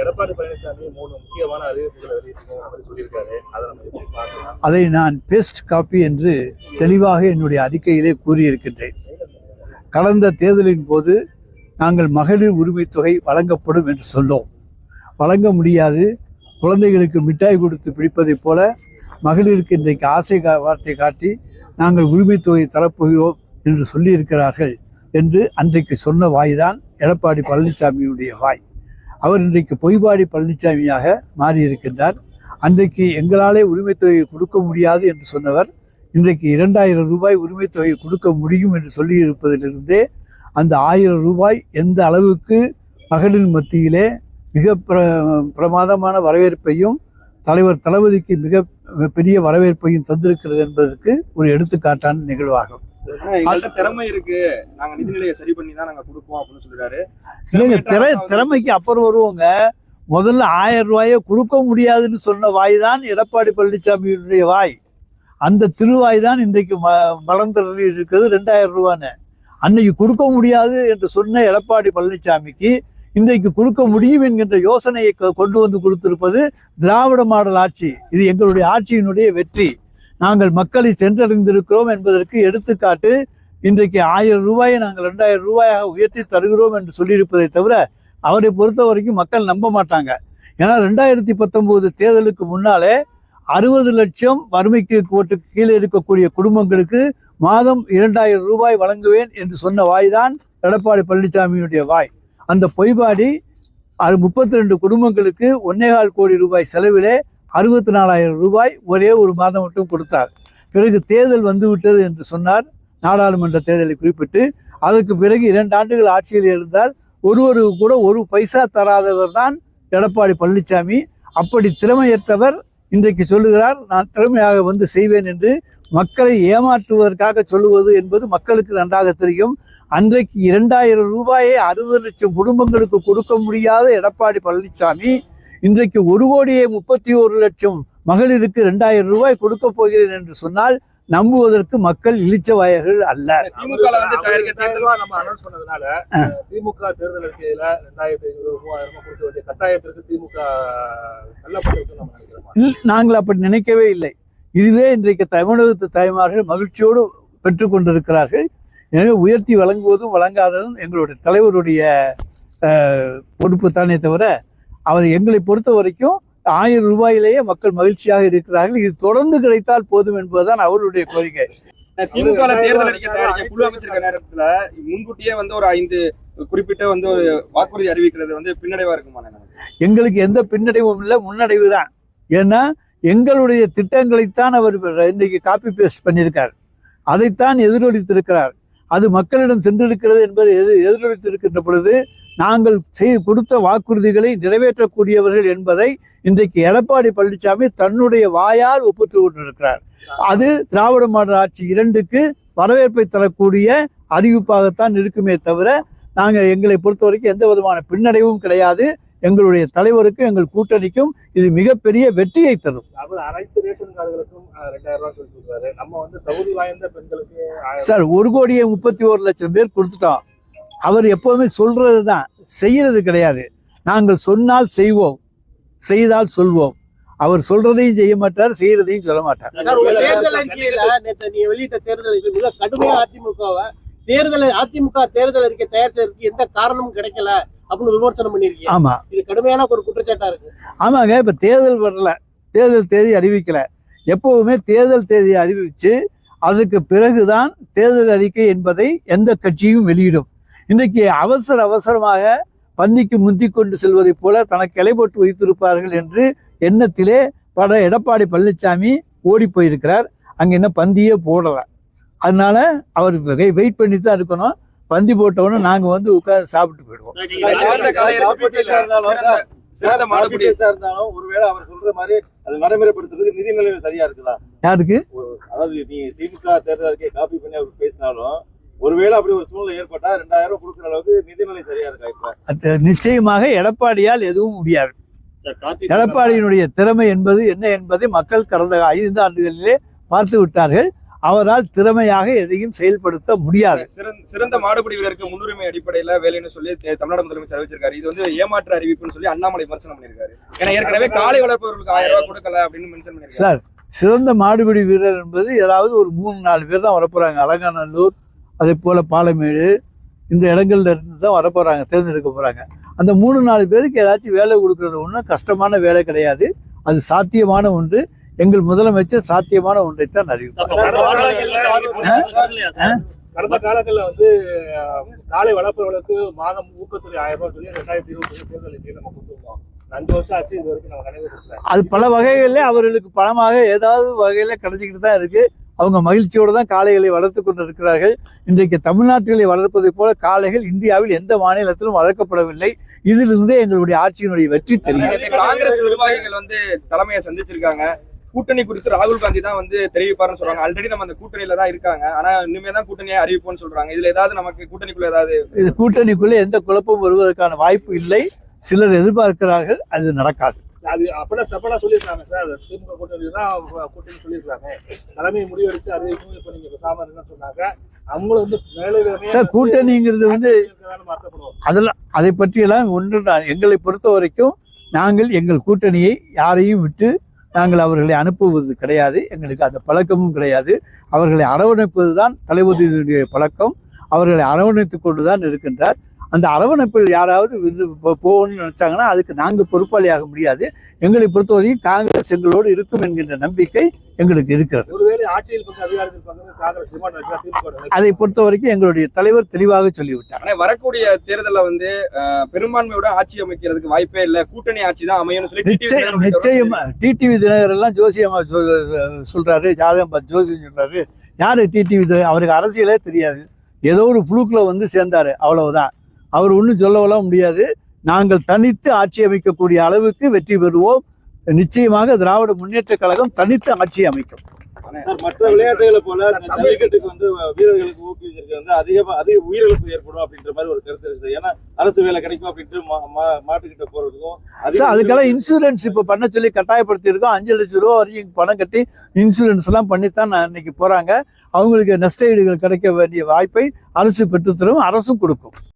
எடப்பாடி பழனிசாமி 3 முக்கியமான அறிவிப்புகளை சொல்லியிருக்காரு. அதை நான் பெஸ்ட் காப்பி என்று தெளிவாக என்னுடைய அறிக்கையிலே கூறியிருக்கின்றேன். கடந்த தேர்தலின் போது நாங்கள் மகளிர் உரிமை தொகை வழங்கப்படும் என்று சொன்னோம். வழங்க முடியாது, குழந்தைகளுக்கு மிட்டாய் கொடுத்து பிடிப்பதைப் போல மகளிருக்கு இன்றைக்கு ஆசை வார்த்தை காட்டி நாங்கள் உரிமை தொகை தரப்போகிறோம் என்று சொல்லியிருக்கிறார்கள் என்று அன்றைக்கு சொன்ன வாய்தான் எடப்பாடி பழனிசாமியுடைய வாய். அவர் இன்றைக்கு பொய்பாடி பழனிசாமியாக மாறியிருக்கின்றார். அன்றைக்கு எங்களாலே உரிமை தொகையை கொடுக்க முடியாது என்று சொன்னவர் இன்றைக்கு 2000 ரூபாய் உரிமை தொகையை கொடுக்க முடியும் என்று சொல்லியிருப்பதிலிருந்தே அந்த 1000 ரூபாய் எந்த அளவுக்கு மகளிர் மத்தியிலே மிக பிரமாதமான வரவேற்பையும் தலைவர் தளபதிக்கு மிக பெரிய வரவேற்பையும் தந்திருக்கிறது என்பதற்கு ஒரு எடுத்துக்காட்டான நிகழ்வாகும். திறமை இருக்கு, நாங்க நிதிநிலையை சரி பண்ணி தான் நாங்க கொடுப்போம் அப்படின்னு சொல்றாரு. இல்லைங்க, திறமைக்கு அப்புறம் வருவோங்க. முதல்ல 1000 ரூபாயை கொடுக்க முடியாதுன்னு சொன்ன வாய் தான் எடப்பாடி பழனிசாமியுடைய வாய். அந்த திருவாய் தான் இன்றைக்கு மலர்ந்தறி இருக்கிறது 2000 ரூபான்னு. அன்னைக்கு கொடுக்க முடியாது என்று சொன்ன எடப்பாடி பழனிசாமிக்கு இன்றைக்கு கொடுக்க முடியும் என்கின்ற யோசனையை கொண்டு வந்து கொடுத்திருப்பது திராவிட மாடல் ஆட்சி. இது எங்களுடைய ஆட்சியினுடைய வெற்றி. நாங்கள் மக்களை சென்றடைந்திருக்கிறோம் என்பதற்கு எடுத்துக்காட்டு இன்றைக்கு 1000 ரூபாயை நாங்கள் 2000 ரூபாயாக உயர்த்தி தருகிறோம் என்று சொல்லியிருப்பதை தவிர அவரை பொறுத்த வரைக்கும் மக்கள் நம்ப மாட்டாங்க. ஏன்னா 2019 தேர்தலுக்கு முன்னாலே 60 லட்சம் வறுமைக்கு கோட்டுக்கு கீழே இருக்கக்கூடிய குடும்பங்களுக்கு மாதம் 2000 ரூபாய் வழங்குவேன் என்று சொன்ன வாய் தான் எடப்பாடி பழனிசாமியுடைய வாய். அந்த பொய்பாடி 32 குடும்பங்களுக்கு 1.25 கோடி ரூபாய் செலவிலே 64,000 ரூபாய் ஒரே ஒரு மாதம் மட்டும் கொடுத்தார். பிறகு தேர்தல் வந்துவிட்டது என்று சொன்னார், நாடாளுமன்ற தேர்தலை குறிப்பிட்டு. அதற்கு பிறகு 2 ஆண்டுகள் ஆட்சியில் இருந்தால் ஒருவருக்கு கூட ஒரு பைசா தராதவர் தான் எடப்பாடி பழனிசாமி. அப்படி திறமையற்றவர் இன்றைக்கு சொல்லுகிறார் நான் திறமையாக வந்து செய்வேன் என்று. மக்களை ஏமாற்றுவதற்காக சொல்லுவது என்பது மக்களுக்கு நன்றாக தெரியும். அன்றைக்கு 2000 ரூபாயை 60 லட்சம் குடும்பங்களுக்கு கொடுக்க முடியாத எடப்பாடி பழனிசாமி இன்றைக்கு 1,31 லட்சம் மகளிருக்கு 2000 ரூபாய் கொடுக்க போகிறேன் என்று சொன்னால் நம்புவதற்கு மக்கள் இளிச்சவாயர்கள் அல்ல. திமுக தேர்தல் அறிக்கையில 2500 கொடுக்க வேண்டிய கட்டாயத்திற்கு திமுக நாங்கள் அப்படி நினைக்கவே இல்லை. இதுவே இன்றைக்கு தமிழகத்து தாய்மார்கள் மகிழ்ச்சியோடு பெற்றுக்கொண்டிருக்கிறார்கள். எனவே உயர்த்தி வழங்குவதும் வழங்காததும் எங்களுடைய தலைவருடைய பொறுப்பு தானே தவிர அவர் எங்களை பொறுத்த வரைக்கும் 1000 ரூபாயிலேயே மக்கள் மகிழ்ச்சியாக இருக்கிறார்கள். இது தொடர்ந்து கிடைத்தால் போதும் என்பதுதான் அவருடைய கோரிக்கை. திமுக தேர்தல் அறிக்கை தயாரிக்க குழு அமைச்சிருக்க நேரத்துல முன்கூட்டியே ஒரு 5 குறிப்பிட்ட ஒரு வாக்குறுதி அறிவிக்கிறது பின்னடைவா இருக்குமா? எங்களுக்கு எந்த பின்னடைவும் இல்லை, முன்னடைவு தான். ஏன்னா எங்களுடைய திட்டங்களைத்தான் அவர் இன்றைக்கு காப்பி பேஸ்ட் பண்ணியிருக்கார். அதைத்தான் எதிரொலித்திருக்கிறார். அது மக்களிடம் சென்றிருக்கிறது என்பது எதிரொலித்திருக்கின்ற பொழுது நாங்கள் கொடுத்த வாக்குறுதிகளை நிறைவேற்றக்கூடியவர்கள் என்பதை இன்றைக்கு எடப்பாடி பழனிசாமி தன்னுடைய வாயால் ஒப்புத்து கொண்டிருக்கிறார். அது திராவிட மாடல் ஆட்சி 2க்கு வரவேற்பை தரக்கூடிய அறிவிப்பாகத்தான் இருக்குமே தவிர நாங்கள் எங்களை பொறுத்த வரைக்கும் எந்த விதமான பின்னடைவும் கிடையாது. எங்களுடைய தலைவருக்கும் எங்கள் கூட்டணிக்கும் இது மிகப்பெரிய வெற்றியை தரும். அனைத்து ரேஷன் கார்டுகளுக்கும் 2000 ரூபாய் கொடுத்துருக்காரு. நம்ம தகுதி வாய்ந்த பெண்களுக்கு சார் 1,31 லட்சம் பேர் கொடுத்துட்டோம். அவர் எப்போதுமே சொல்றது தான், செய்யறது கிடையாது. நாங்கள் சொன்னால் செய்வோம், செய்தால் சொல்வோம். அவர் சொல்றதையும் செய்ய மாட்டார், செய்யறதையும் சொல்ல மாட்டார். வெளியிட்ட தேர்தல் மிக கடுமையா அதிமுக தேர்தல் அறிக்கை தயார் செய்யறதுக்கு எந்த காரணமும் கிடைக்கல அப்படின்னு விமர்சனம் பண்ணிருக்கீங்க. ஆமா, இது கடுமையான ஒரு குற்றச்சாட்டா இருக்கு. ஆமாங்க, இப்ப தேர்தல் வரல, தேர்தல் தேதி அறிவிக்கல. எப்பவுமே தேர்தல் தேதி அறிவிச்சு அதுக்கு பிறகுதான் தேர்தல் அறிக்கை என்பதை எந்த கட்சியும் வெளியிடும். இன்றைக்கு அவசரமாக பந்திக்கு முந்தி கொண்டு செல்வதை போல தனக்கு இலை போட்டு வைத்திருப்பார்கள் என்று எண்ணத்திலே எடப்பாடி பழனிசாமி ஓடி போயிருக்கிறார். அங்க என்ன பந்தியே போடலை. அதனால அவர் வெயிட் பண்ணி தான் இருக்கணும். பந்தி போட்டவொன்னு நாங்க உட்கார்ந்து சாப்பிட்டு போயிடுவோம். ஒருவேளை அவர் சொல்ற மாதிரி அது நடைமுறைப்படுத்துறதுக்கு நிதிநிலை சரியா இருக்குதா? யாருக்கு? அதாவது நீ திமுக தேர்தல் அறிக்கையை காப்பி பண்ணி அவர் பேசினாலும் ஒருவேளை அப்படி ஒரு சூழ்நிலை ஏற்பட்டா 2000 கொடுக்குற அளவுக்கு நிதிநிலை சரியா இருக்கா? இப்ப நிச்சயமாக எடப்பாடியால் எதுவும் முடியாது. எடப்பாடியினுடைய திறமை என்பது என்ன என்பதை மக்கள் கடந்த 5 ஆண்டுகளிலே பார்த்து விட்டார்கள். அவரால் திறமையாக எதையும் செயல்படுத்த முடியாது. சிறந்த மாடுபிடி வீரருக்கு முன்னுரிமை அடிப்படையில வேலைன்னு சொல்லி தமிழ்நாடு முதலமைச்சர் அறிவிச்சிருக்காரு. இது வந்து ஏமாற்று அறிவிப்புன்னு சொல்லி அண்ணாமலை விமர்சனம் பண்ணியிருக்காரு. ஏன்னா ஏற்கனவே காளை வளர்ப்பவர்களுக்கு 1000 ரூபாய் கொடுக்கல அப்படின்னு மென்ஷன் பண்ணிருக்காரு. சார், சிறந்த மாடுபிடி வீரர் என்பது ஏதாவது ஒரு 3-4 பேர் தான் வரப்போறாங்க. அலங்காநல்லூர், அதே போல பாலமேடு, இந்த இடங்கள்ல இருந்து தான் வரப்போறாங்க, தேர்ந்தெடுக்க போறாங்க. அந்த 3-4 பேருக்கு ஏதாச்சும் வேலை கொடுக்கறது ஒன்றும் கஷ்டமான வேலை கிடையாது. அது சாத்தியமான ஒன்று. எங்கள் முதலமைச்சர் சாத்தியமான ஒன்றைத்தான் அறிவிப்பார். கடந்த காலங்களில் வந்து காளை வளர்ப்பவர்களுக்கு மாதம் ஊக்கத்தொகை 1000 ரூபாய் சொல்லி 2020 தேர்தல் நம்ம கொடுத்துருக்கோம். 5 வருஷம் ஆச்சு, இது வரைக்கும் நம்ம நிறைவேற்றல. அது பல வகைகளில் அவர்களுக்கு பணமாக ஏதாவது வகையில கிடைச்சிக்கிட்டு தான் இருக்கு. அவங்க மகிழ்ச்சியோடு தான் காளைகளை வளர்த்து கொண்டு இருக்கிறார்கள். இன்றைக்கு தமிழ்நாட்டிலே வளர்ப்பதை போல காளைகள் இந்தியாவில் எந்த மாநிலத்திலும் வளர்க்கப்படவில்லை. இதிலிருந்தே எங்களுடைய ஆட்சியினுடைய வெற்றி தெரியும். காங்கிரஸ் நிர்வாகிகள் வந்து தலைமையை சந்திச்சிருக்காங்க. கூட்டணி குறித்து ராகுல் காந்தி தான் வந்து தெரிவிப்பாருன்னு சொல்றாங்க. ஆல்ரெடி நம்ம அந்த கூட்டணியில தான் இருக்காங்க. ஆனா இனிமே தான் கூட்டணியை அறிவிப்போம்னு சொல்றாங்க. இதுல ஏதாவது நமக்கு கூட்டணிக்குள்ள ஏதாவது இது கூட்டணிக்குள்ள எந்த குழப்பம் வருவதற்கான வாய்ப்பு இல்லை. சிலர் எதிர்பார்க்கிறார்கள், அது நடக்காது. அது அப்படின்னா சொல்லியிருக்காங்க சார். திமுக கூட்டணி தான் கூட்டணி சொல்லியிருக்காங்க. தலைமை முடிவெடுத்து அறிவிக்கும். இப்ப நீங்க பேசாம என்ன சொன்னாங்க, அவங்களும் வந்து சார் கூட்டணிங்கிறது வந்து அதெல்லாம் அதை பற்றியெல்லாம் ஒன்று. எங்களை பொறுத்த வரைக்கும் நாங்கள் எங்கள் கூட்டணியை யாரையும் விட்டு நாங்கள் அவர்களை அனுப்புவது கிடையாது. எங்களுக்கு அந்த பழக்கமும் கிடையாது. அவர்களை அரவணைப்பது தான் தளபதியினுடைய பழக்கம். அவர்களை அரவணைத்து கொண்டு தான் இருக்கின்றார். அந்த அரவணைப்பில் யாராவது போகணும்னு நினைச்சாங்கன்னா அதுக்கு நாங்கள் பொறுப்பாளியாக முடியாது. எங்களை பொறுத்தவரைக்கும் காங்கிரஸ் எங்களோடு இருக்கும் என்கின்ற நம்பிக்கை எங்களுக்கு இருக்கிறது. அதை பொறுத்த வரைக்கும் எங்களுடைய தலைவர் தெளிவாக சொல்லிவிட்டார். ஆனா வரக்கூடிய தேர்தலில் வந்து பெரும்பான்மையோட ஆட்சி அமைக்கிறதுக்கு வாய்ப்பே இல்லை, கூட்டணி ஆட்சி தான் அமையணும் சொல்லி நிச்சயமா டிடிவி தினகர் எல்லாம் ஜோசியமா சொல்றாரு, ஜாதகம் பார்த்து ஜோசியம் சொல்றாரு. யாரு டிடிவி? அவருக்கு அரசியலே தெரியாது. ஏதோ ஒரு புழுக்குல வந்து சேர்ந்தாரு, அவ்வளவுதான். அவர் ஒன்றும் சொல்லவெல்லாம் முடியாது. நாங்கள் தனித்து ஆட்சி அமைக்கக்கூடிய அளவுக்கு வெற்றி பெறுவோம். நிச்சயமாக திராவிட முன்னேற்ற கழகம் தனித்து ஆட்சி அமைக்கும். மற்ற விளையாட்டுகளை போல ஜல்லிக்கட்டுக்கு வந்து வீரர்களுக்கு ஊக்குவிச்சிருக்க வந்து அதிக உயிரிழப்பு ஏற்படும் அப்படின்ற மாதிரி ஒரு கருத்து இருக்குது. ஏன்னா அரசு வேலை கிடைக்கும் அப்படின்ட்டு மாட்டுக்கிட்ட போறதுக்கும் அதுக்கெல்லாம் இன்சூரன்ஸ் இப்ப பண்ண சொல்லி கட்டாயப்படுத்தி இருக்கோம். 5 லட்சம் ரூபா வரைக்கும் பணம் கட்டி இன்சூரன்ஸ் எல்லாம் பண்ணித்தான் இன்னைக்கு போறாங்க. அவங்களுக்கு நஷ்ட ஈடுகள் கிடைக்க வேண்டிய வாய்ப்பை அரசு பெற்றுத்தரும், அரசும் கொடுக்கும்.